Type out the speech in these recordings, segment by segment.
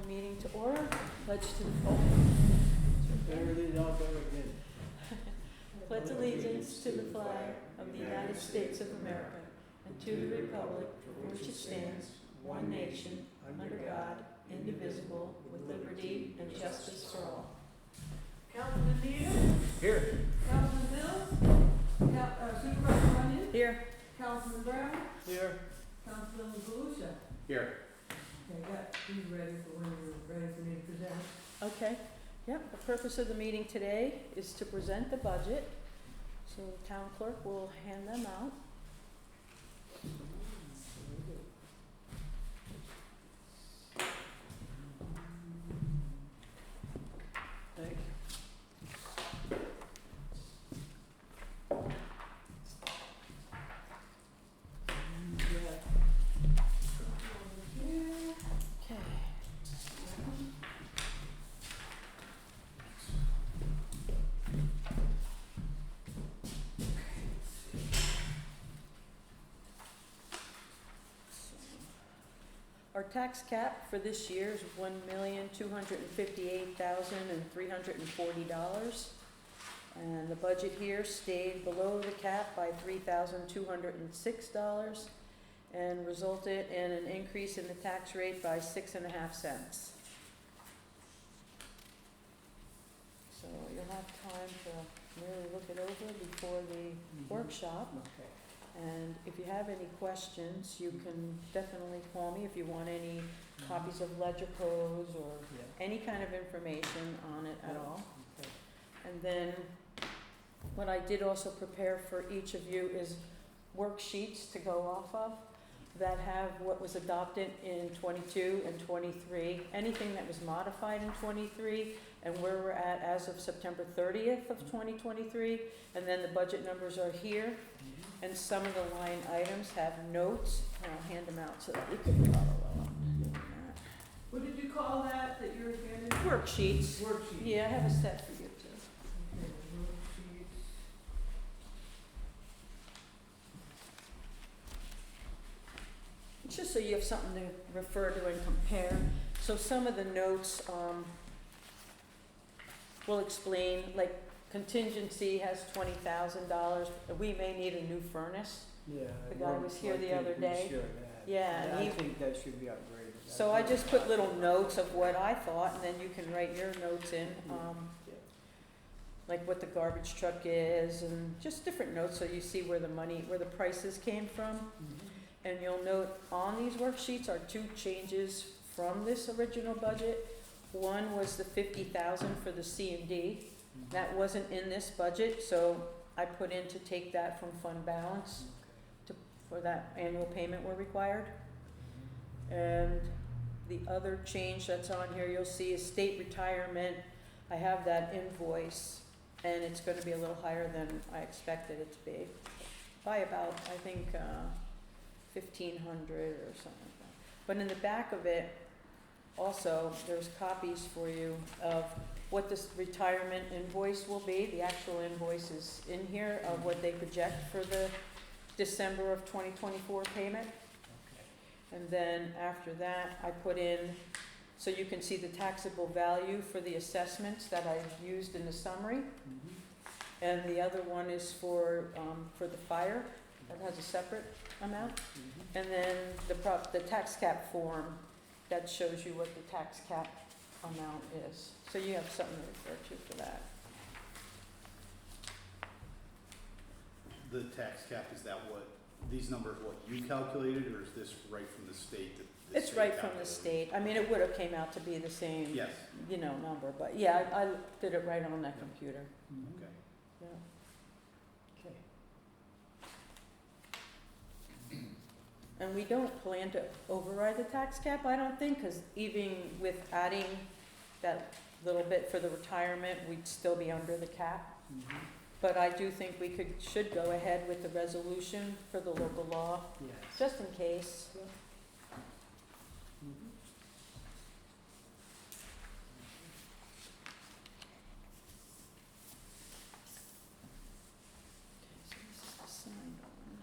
the meeting to order. Pledge to the flag. Pledge allegiance to the flag of the United States of America and to the republic for which it stands, one nation, under God, indivisible, with liberty and justice for all. Councilman Neal? Here. Councilman Mills? Supervisor Runyon? Here. Councilman Brown? Here. Councilman Volusia? Here. Okay, got these ready for when you're ready for me to present. Okay. Yep. The purpose of the meeting today is to present the budget. So the town clerk will hand them out. Thank you. Okay. Our tax cap for this year is $1,258,340. And the budget here stayed below the cap by $3,206 and resulted in an increase in the tax rate by 6.5 cents. So you'll have time to really look it over before the workshop. Okay. And if you have any questions, you can definitely call me if you want any copies of ledger codes or any kind of information on it at all. Okay. And then what I did also prepare for each of you is worksheets to go off of that have what was adopted in 22 and 23, anything that was modified in 23, and where we're at as of September 30th of 2023. And then the budget numbers are here. And some of the line items have notes, and I'll hand them out so that you can follow along. What did you call that you're handing? Worksheets. Worksheet. Yeah, I have a set for you too. Okay, worksheets. It's just so you have something to refer to and compare. So some of the notes will explain, like contingency has $20,000. We may need a new furnace. Yeah. The guy was here the other day. Yeah, and I he- think that should be upgraded. So I just put little notes of what I thought, and then you can write your notes in, like what the garbage truck is, and just different notes so you see where the money, where the prices came from. And you'll note on these worksheets are two changes from this original budget. One was the $50,000 for the C&D. That wasn't in this budget, so I put in to take that from fund balance for that annual payment we're required. And the other change that's on here you'll see is state retirement. I have that invoice, and it's gonna be a little higher than I expected it to be, by about, I think, 1,500 or something like that. But in the back of it, also, there's copies for you of what this retirement invoice will be. The actual invoice is in here of what they project for the December of 2024 payment. And then after that, I put in, so you can see the taxable value for the assessments that I've used in the summary. And the other one is for the fire, that has a separate amount. And then the tax cap form, that shows you what the tax cap amount is. So you have something to refer to for that. The tax cap, is that what, these numbers, what you calculated, or is this right from the state? It's right from the state. I mean, it would have came out to be the same, Yes. number, but yeah, I did it right on that computer. Okay. Yeah. Okay. And we don't plan to override the tax cap, I don't think, because even with adding that little bit for the retirement, we'd still be under the cap. But I do think we should go ahead with the resolution for the local law, Yes. just in case. Okay, so this is the signed one.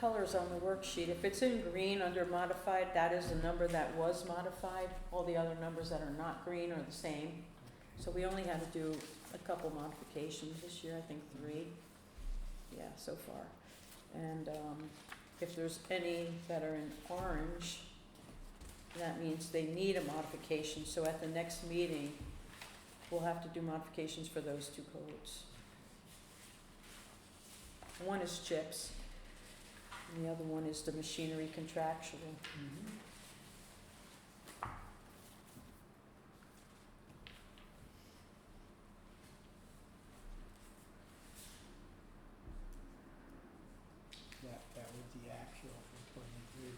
colors on the worksheet. If it's in green under modified, that is the number that was modified. All the other numbers that are not green are the same. So we only had to do a couple modifications this year, I think 3. Yeah, so far. And if there's any that are in orange, that means they need a modification. So at the next meeting, we'll have to do modifications for those 2 codes. One is chips, and the other one is the machinery contractual. Mhm. That was the actual for 23,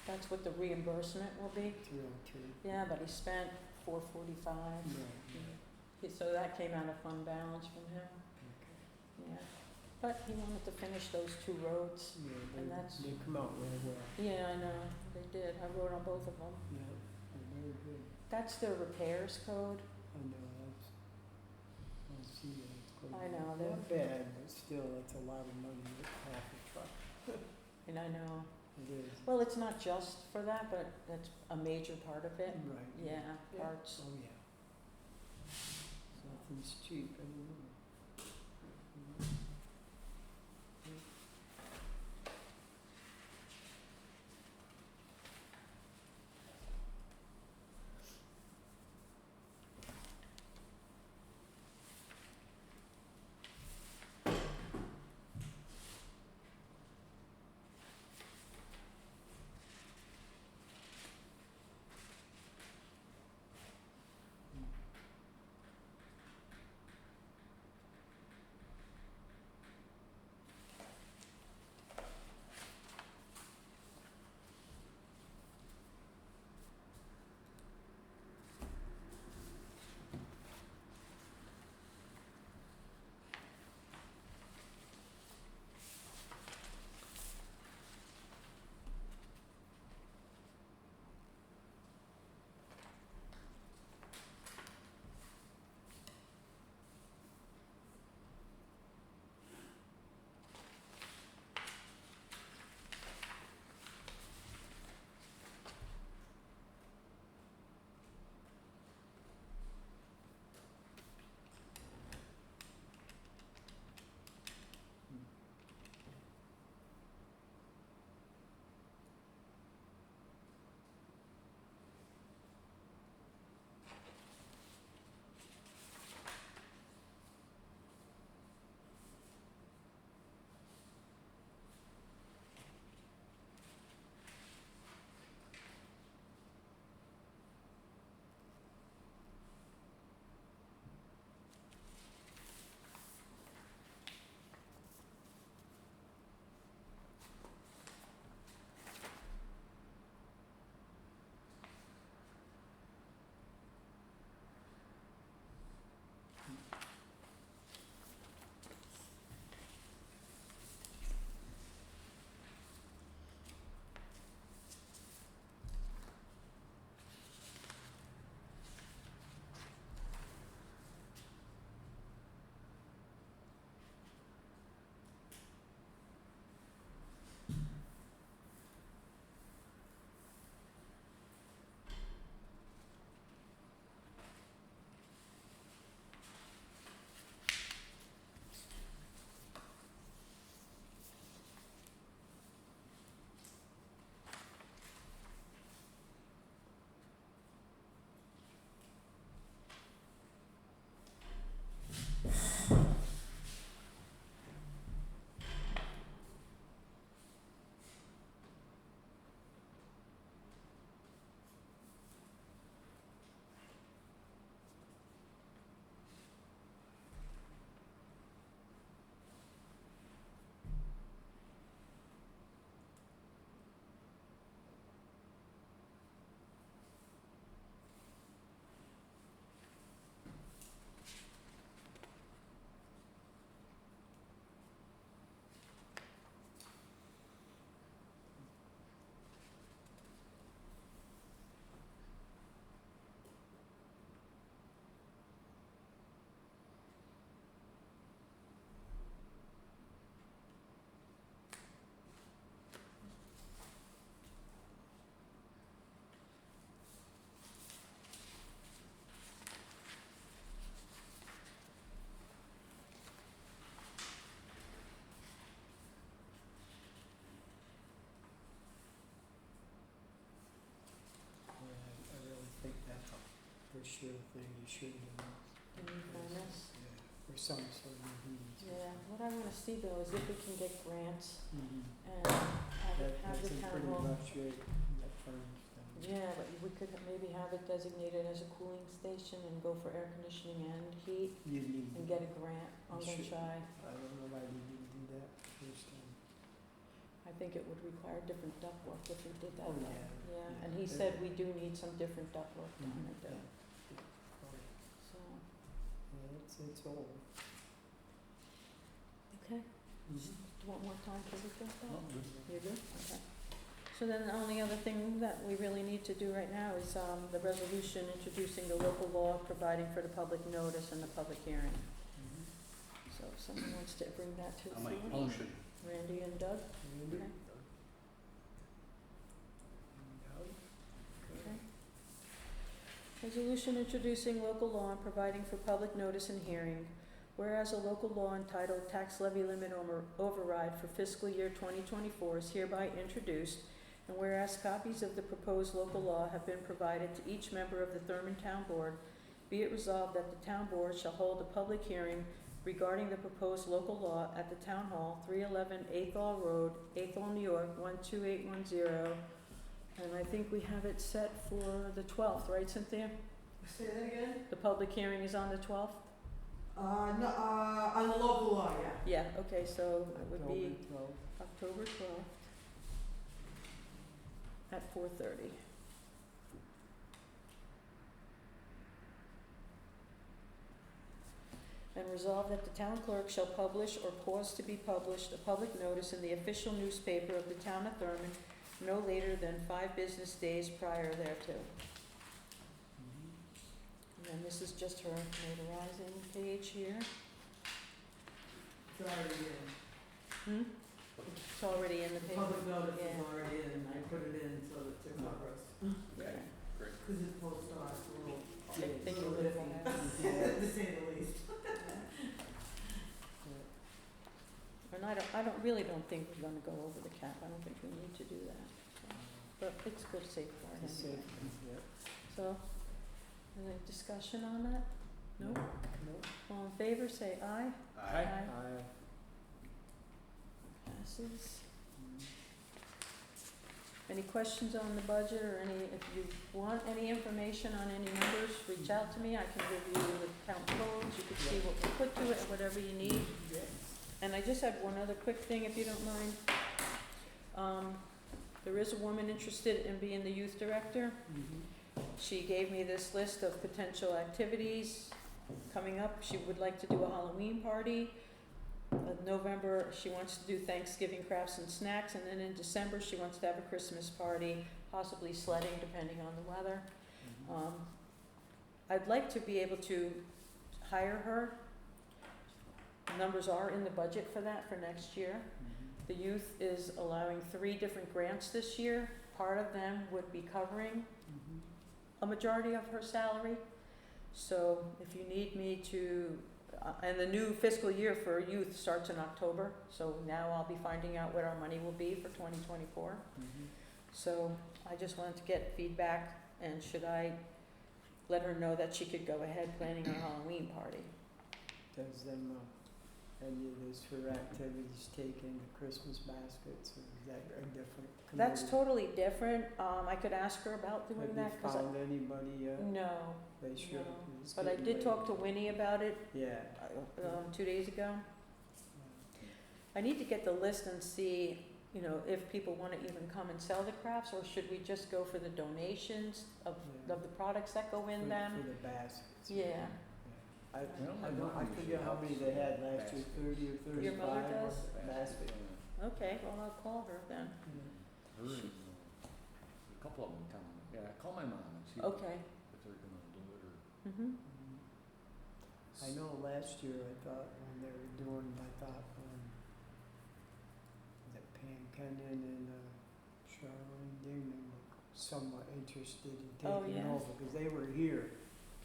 That's what the reimbursement will be. 302. Yeah, but he spent $445. So that came out of fund balance from him. Okay. Yeah, but he wanted to finish those 2 roads. Yeah, And that's- they come out really well. Yeah, I know, they did. I wrote on both of them. Yeah, they're very good. That's their repairs code. I know, I see that, it's quite. I know, they're- Not bad, but still, it's a lot of money to half a truck. And I know, It is. well, it's not just for that, but that's a major part of it. Right. Yeah, parts. Oh, yeah. Nothing's cheap anymore. thing, you should do. Can you find this? Yeah, or some sort of meetings. Yeah, what I wanna see though is if we can get grants Mhm. and have That, it, have that's the in town pretty hall. rough shape, that furnace down there. Yeah, but we could maybe have it designated as a cooling station and go for air conditioning and heat You need, and get a grant. I'm You gonna should. try. I don't know why we didn't do that first time. I think it would require different ductwork if we did that Oh, though. yeah. Yeah, Yeah. and he said we do need some different ductwork down Mhm. there too, Oh, so, yeah, it's old. okay. Mhm. Do you want more time to look at that? Oh, You're good? Okay. So then the only other thing that we really need to do right now is, the resolution introducing the local law providing for the public notice and the public hearing. Mhm. So if someone wants to bring that to the I'll make a floor, motion. Randy and Doug, Randy? Okay. Doug? okay. Resolution introducing local law and providing for public notice and hearing. Whereas a local law entitled Tax Levy Limit Override for fiscal year 2024 is hereby introduced, and whereas copies of the proposed local law have been provided to each member of the Thurman Town Board, be it resolved that the Town Board shall hold a public hearing regarding the proposed local law at the Town Hall, 311 Athol Road, Athol, New York, 12810. And I think we have it set for the 12th, right, Cynthia? Say that again? The public hearing is on the 12th? No, on the local law, yeah. Yeah, okay, so it would be October 12th. October 12th at 4:30. And resolve that the town clerk shall publish or cause to be published a public notice in the official newspaper of the town of Thurman no later than 5 business days prior thereto. Mhm. And then this is just her notarizing page here. It's already in. It's already in the The paper. public notice Yeah. is already in, I put it in so that to cover us, Okay, great. cause it's post office, a little, I think little it would iffy, Yeah. to say the least. And I don't think we're gonna go over the cap, I don't think we need to do that, so. But it's good safeguard It's anyway. safe, yeah. So, any discussion on that? No? No. All in favor, say aye. Aye. Aye. Passes. Mhm. Any questions on the budget or if you want any information on any numbers, reach out to me, I can give you the count codes, you can see what we put to it, whatever you need. Yeah. And I just had one other quick thing, if you don't mind. There is a woman interested in being the youth director. Mhm. She gave me this list of potential activities coming up. She would like to do a Halloween party. November, she wants to do Thanksgiving crafts and snacks, and then in December, she wants to have a Christmas party, possibly sledding, depending on the weather. Mhm. I'd like to be able to hire her. Numbers are in the budget for that for next year. Mhm. The youth is allowing 3 different grants this year. Part of them would be covering Mhm. a majority of her salary. So if you need me to, and the new fiscal year for youth starts in October, so now I'll be finding out what our money will be for 2024. Mhm. So I just wanted to get feedback, and should I let her know that she could go ahead planning her Halloween party? Does them, any of this for activities take into Christmas baskets, or is that a different committee? That's totally different. I could ask her about doing that, Have you 'cause found anybody yet? no, They should. no. It's But I getting did talk late. to Winnie about it, Yeah. 2 days ago. I need to get the list and see, if people wanna even come and sell the crafts, or should we just go for the donations of Yeah. the products that go in For them? the baskets. Yeah. I, Well, my I don't, mom I usually forget how many they had last year, 30 or 35. Your mother does? Basket. Okay, well, I'll call her then. Yeah. Her and, a couple of them come, yeah, call my mom and see if Okay. they're gonna do it or. Mhm. I know last year I thought when they were doing, that Pam Kenyon and Charlene Dingman were somewhat interested in Oh, taking yeah. over, because they were here.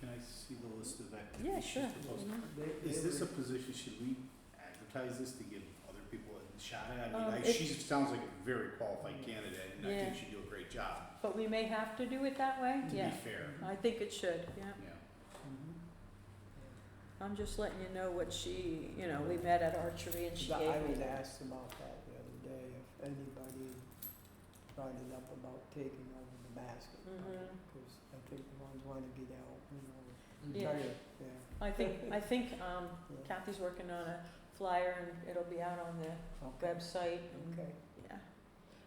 Can I see the list of activities? Yeah, she's sure. proposing? Mhm. Is this a position, should we advertise this to give other people a shot at? I mean, It- she sounds like a very qualified candidate, and I Yeah. think she'd do a great job, But we may have to do it that way? to be Yeah, fair. I think it should, yeah. Yeah. I'm just letting you know what she, you know, we met at archery and she But gave I me was that. asked about that the other day, if anybody brought it up about taking over the basket. Mhm. Cause I think the ones wanna get out, you know, Yeah. retire, yeah. I think Yeah. Kathy's working on a flyer and it'll be out on the Okay. website and, Okay. yeah.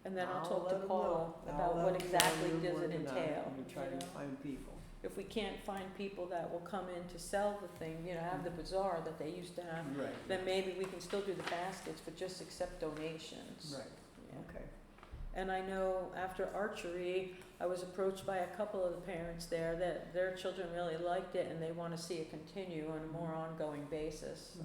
And then I'll I'll talk let to 'em Paula know. I'll about let what 'em know exactly you're does it working on entail, and you try to know? find people. If we can't find people that will come in to sell the thing, you know, have the bazaar that they used to have, Right. then maybe we can still do the baskets, but just accept donations. Right, Yeah. okay. And I know after archery, I was approached by a couple of the parents there that their children really liked it and they wanna see it continue on a more ongoing basis, so.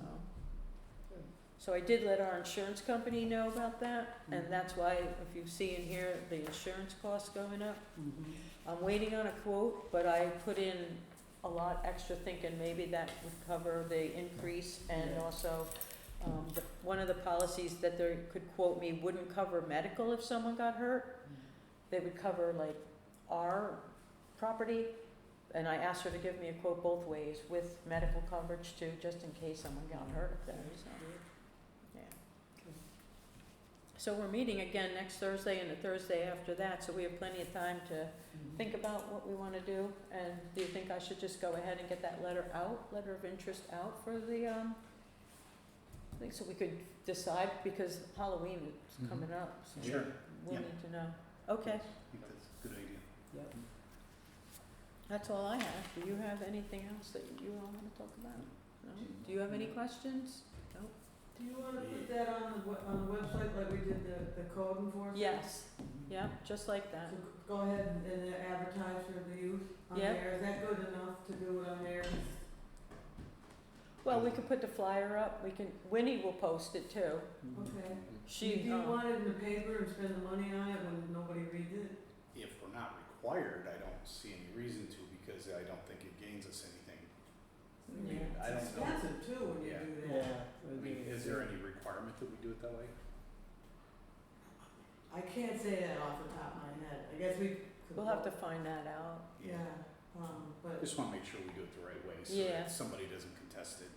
Good. So I did let our insurance company know about that, and Mhm. that's why, if you see in here, the insurance costs going up. Mhm. I'm waiting on a quote, but I put in a lot extra thinking maybe that would cover the increase and Yeah. also, one of the policies that they could quote me wouldn't cover medical if someone got hurt. They would cover like our property, and I asked her to give me a quote both ways with medical coverage too, just in case someone got hurt up there, so, yeah. Okay. So we're meeting again next Thursday and the Thursday after that, so we have plenty of time to Mhm. think about what we wanna do, and do you think I should just go ahead and get that letter of interest out for the, I think so we could decide, because Halloween is Mhm. coming up, so Sure. we'll Yeah. need to know. Okay, I think that's a good idea. Yep. that's all I have. Do you have anything else that you all wanna talk about? No? Do you have any questions? Do you wanna put that on the website like we did the code enforcement? Yes, Mhm. yeah, just like that. So go ahead and advertise for the youth on Yep. there, is that good enough to do it on there? Well, we could put the flyer up, Winnie will post it too. Mhm. Okay. She, Do you want it in the paper and spend the money on it when nobody reads it? If we're not required, I don't see any reason to, because I don't think it gains us anything. I mean, Yeah. I don't It's know. expensive too when you Yeah. do that. Yeah. I mean, is there any requirement that we do it that way? I can't say that off the top of my head, I guess we could. we'll have to find that out. Yeah, I but, just wanna make sure we do it the right way, so Yeah. that somebody doesn't contest it,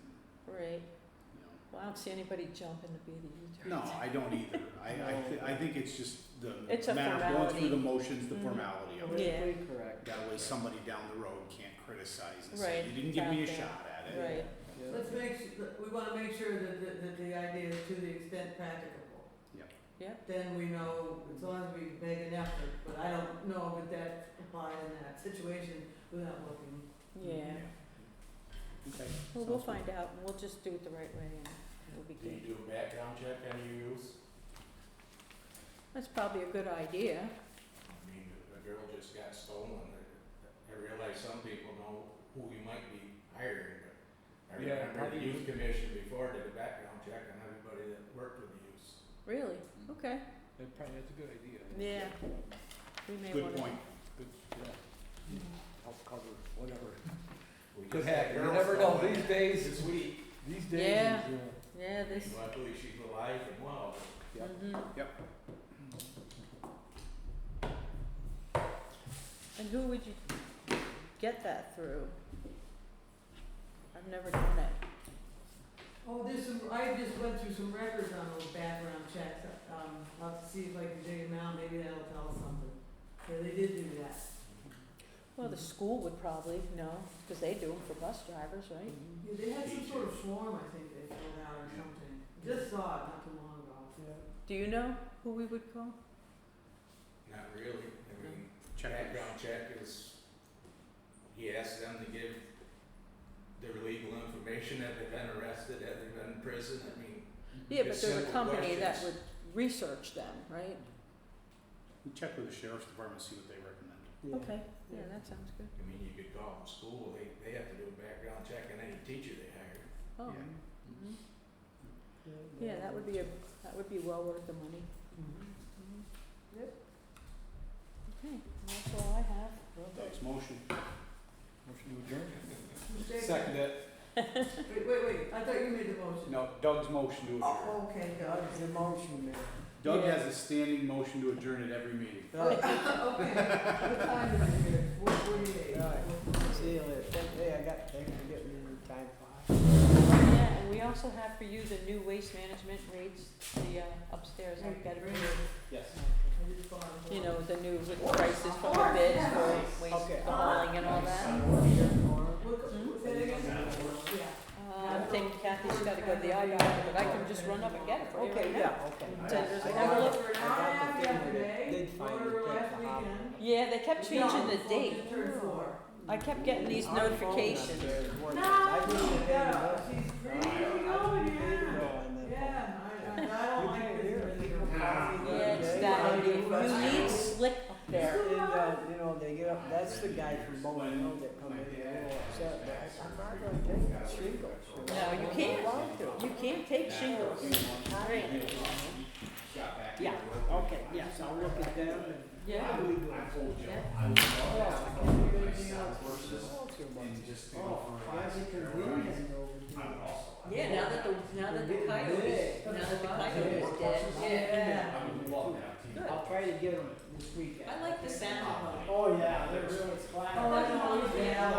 and, Right. you know. Well, I don't see anybody jumping to be the youth. No, I don't either. I think it's just the It's a matter of going formality. through the motions, the Mhm. formality of it. Yeah. Politically correct. That way somebody down the road can't criticize and say, Right, you didn't give me a exactly. shot at it. Right, Yeah. let's we wanna make sure that the idea is to the extent practicable. yeah, Then we know, as long as we make an effort, but I don't know that that applies in that situation without looking. yeah. Okay. Well, we'll Sounds good. find out, and we'll just do it the right way, and we'll be Do you good. do a background check on your youth? That's probably a good idea. I mean, a girl just got stolen. I realize some people know who we might be hiring, but I Yeah, remember the probably. youth commission before did a background check on everybody that worked with the youth. Really? Okay, That probably, that's a good idea. yeah. We may Good wanna. point. Good, yeah, help cover whatever. We Could just had happen, you girls never know, stolen these days, This week, these days, Yeah. is, Yeah, this, luckily she's alive and well. yeah. mhm. Yep. And who would you get that through? I've never done it. Oh, I just went through some records on those background checks, I'll have to see if I can dig them out, maybe that'll tell us something. Yeah, they did do that. Well, the school would probably know, because they do them for bus drivers, right? Yeah, they had some sort of form, I think they filled out or something, just saw it not too long ago. Yeah. Do you know who we would call? Not really, I mean, Check it. background check is, he asks them to give their legal information, have they been arrested, have they been in prison, I mean, Yeah, but It's there's a simple company that questions. would research them, right? We check with the sheriff's department, see what they recommend. Yeah. Okay, yeah, that sounds good. I mean, you could call them school, they have to do a background check on any teacher they hire. Oh, Yeah. mhm. Yeah, that would be well worth the money. Mhm. Mhm. Yep. Okay, that's all I have. Thanks, motion. Motion to adjourn? Second it. Wait, I thought you made the motion. No, Doug's motion to adjourn. Oh, okay, Doug. Doug's the motion man. Doug Yeah. has a standing motion to adjourn at every meeting. Doug, Okay, what time is it here? 4:48. Alright. see you later. Hey, thanks for getting me in time file. Yeah, and we also have for you the new waste management rates, the upstairs, I've got it for you. Yes. I just bought them. You know, the new, with the prices from the bids for waste, Okay. the hauling and all that. Say that again? Yeah. I'm thinking Kathy's gotta go to the eye doctor, but I can just run up and get it for you Okay, right now. yeah, okay. Tenders I and got all it that. for an I hour and a got half the thing where they yesterday, did finally ordered take last the weekend. Yeah, they kept changing the No, date. it turned 4. I kept getting these Our phone up notifications. there is working. No, I didn't even pay the bill. she's pretty I didn't going, even pay the yeah. bill on that Yeah, I You don't like can't this hear it. when people call me. Yeah, it's that idea. You need slick up there. phone. And, you know, they get up, that's the guy from Bowman Hill that come in, they're a little upset, but I said, I'm not gonna take it, shingles. No, you can't. You can't take shingles. Right. Yeah, okay, yes, I'll look at them and. Yeah. What do we do? Yeah. Yeah, now that the coyote is dead. Yeah. I'll try to get them this weekend. I like the sound of them. Oh, yeah, they're really clapping. Oh, I know, yeah.